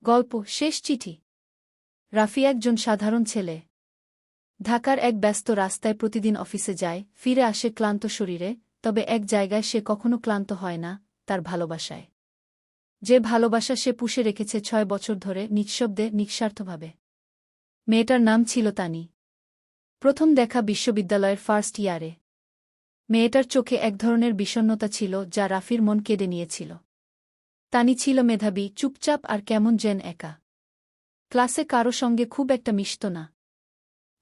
গল্প শেষ চিঠি। রাফি একজন সাধারণ ছেলে। ঢাকার এক ব্যস্ত রাস্তায় প্রতিদিন অফিসে যায়, ফিরে আসে ক্লান্ত শরীরে, তবে এক জায়গায় সে কখনো ক্লান্ত হয় না, তার ভালোবাসায়। যে ভালোবাসা সে পুষে রেখেছে 6 বছর ধরে, নিঃশব্দে, নিঃস্বার্থভাবে। মেয়েটার নাম ছিল তানি। প্রথম দেখা বিশ্ববিদ্যালয়ের ফার্স্ট ইয়ারে। মেয়েটার চোখে এক ধরনের বিষণ্ণতা ছিল যা রাফির মন কেড়ে নিয়েছিল। তানি ছিল মেধাবী, চুপচাপ আর কেমন যেন একা। ক্লাসে কারো সঙ্গে খুব একটা মিশত না।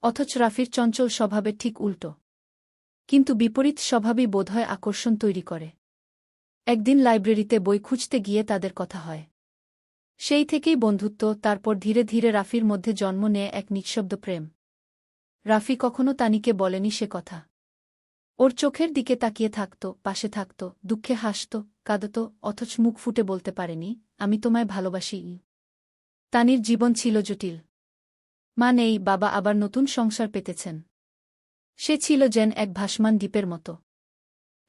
অথচ রাফির চঞ্চল স্বভাবের ঠিক উল্টো। কিন্তু বিপরীত স্বভাবই বোধহয় আকর্ষণ তৈরি করে। একদিন লাইব্রেরিতে বই খুঁজতে গিয়ে তাদের কথা হয়। সেই থেকেই বন্ধুত্ব, তারপর ধীরে ধীরে রাফির মধ্যে জন্ম নেয় এক নিঃশব্দ প্রেম। রাফি কখনো তানিকে বলেনি সে কথা। ওর চোখের দিকে তাকিয়ে থাকত, পাশে থাকত, দুঃখে হাসত, কাঁদত, অথচ মুখ ফুটে বলতে পারেনি, আমি তোমায় ভালোবাসি। তানির জীবন ছিল জটিল। মা নেই, বাবা আবার নতুন সংসার পেতেছেন। সে ছিল যেন এক ভাসমান দ্বীপের মতো।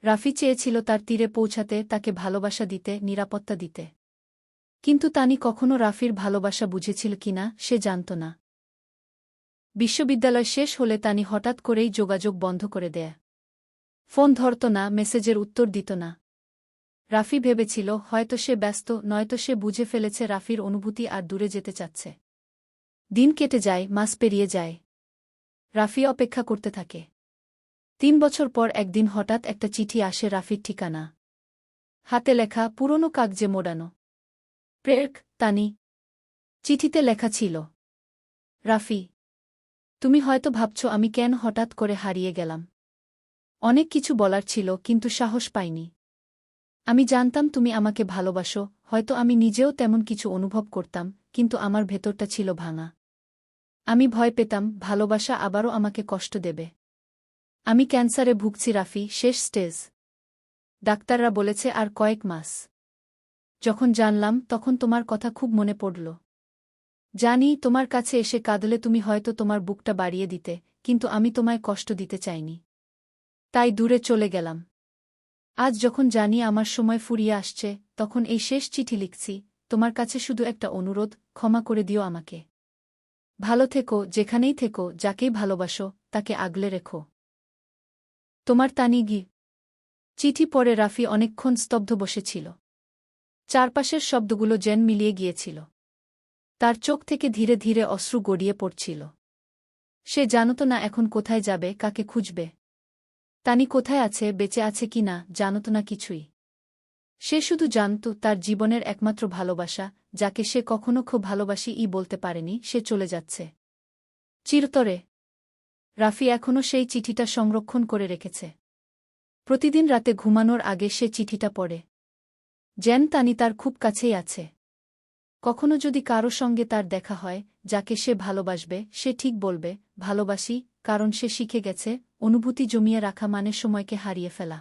রাফি চেয়েছিল তার তীরে পৌঁছাতে, তাকে ভালোবাসা দিতে, নিরাপত্তা দিতে। কিন্তু তানি কখনো রাফির ভালোবাসা বুঝেছিল কিনা সে জানত না। বিশ্ববিদ্যালয় শেষ হলে তানি হঠাৎ করেই যোগাযোগ বন্ধ করে দেয়। ফোন ধরত না, মেসেজের উত্তর দিত না। রাফি ভেবেছিল হয়তো সে ব্যস্ত, নয়তো সে বুঝে ফেলেছে রাফির অনুভূতি আর দূরে যেতে চাচ্ছে। দিন কেটে যায়, মাস পেরিয়ে যায়। রাফি অপেক্ষা করতে থাকে। 3 বছর পর একদিন হঠাৎ একটা চিঠি আসে রাফির ঠিকানা। হাতে লেখা, পুরনো কাগজে মোড়ানো। প্রেরক, তানি। চিঠিতে লেখা ছিল, রাফি, তুমি হয়তো ভাবছ আমি কেন হঠাৎ করে হারিয়ে গেলাম। অনেক কিছু বলার ছিল, কিন্তু সাহস পাইনি। আমি জানতাম তুমি আমাকে ভালোবাসো, হয়তো আমি নিজেও তেমন কিছু অনুভব করতাম, কিন্তু আমার ভেতরটা ছিল ভাঙা। আমি ভয় পেতাম ভালোবাসা আবারও আমাকে কষ্ট দেবে। আমি ক্যান্সারে ভুগছি রাফি, শেষ স্টেজ। ডাক্তাররা বলেছে আর কয়েক মাস। যখন জানলাম তখন তোমার কথা খুব মনে পড়ল। জানি তোমার কাছে এসে কাঁদলে তুমি হয়তো তোমার বুকটা বাড়িয়ে দিতে, কিন্তু আমি তোমায় কষ্ট দিতে চাইনি। তাই দূরে চলে গেলাম। আজ যখন জানি আমার সময় ফুরিয়ে আসছে, তখন এই শেষ চিঠি লিখছি, তোমার কাছে শুধু একটা অনুরোধ, ক্ষমা করে দিও আমাকে। ভালো থেকো, যেখানেই থেকো, যাকেই ভালোবাসো, তাকে আগলে রেখো। তোমার তানিগি। চিঠি পড়ে রাফি অনেকক্ষণ স্তব্ধ বসেছিল। চারপাশের শব্দগুলো যেন মিলিয়ে গিয়েছিল। তার চোখ থেকে ধীরে ধীরে অশ্রু গড়িয়ে পড়ছিল। সে জানত না এখন কোথায় যাবে, কাকে খুঁজবে। তানি কোথায় আছে, বেঁচে আছে কি না, জানত না কিছুই। সে শুধু জানত তার জীবনের একমাত্র ভালোবাসা, যাকে সে কখনো খুব ভালোবাসি বলতে পারেনি, সে চলে যাচ্ছে চিরতরে। রাফি এখনও সেই চিঠিটা সংরক্ষণ করে রেখেছে। প্রতিদিন রাতে ঘুমানোর আগে সে চিঠিটা পড়ে। যেন তানি তার খুব কাছেই আছে। কখনো যদি কারো সঙ্গে তার দেখা হয়, যাকে সে ভালোবাসবে, সে ঠিক বলবে, ভালোবাসি, কারণ সে শিখে গেছে অনুভূতি জমিয়ে রাখা মানে সময়কে হারিয়ে ফেলা।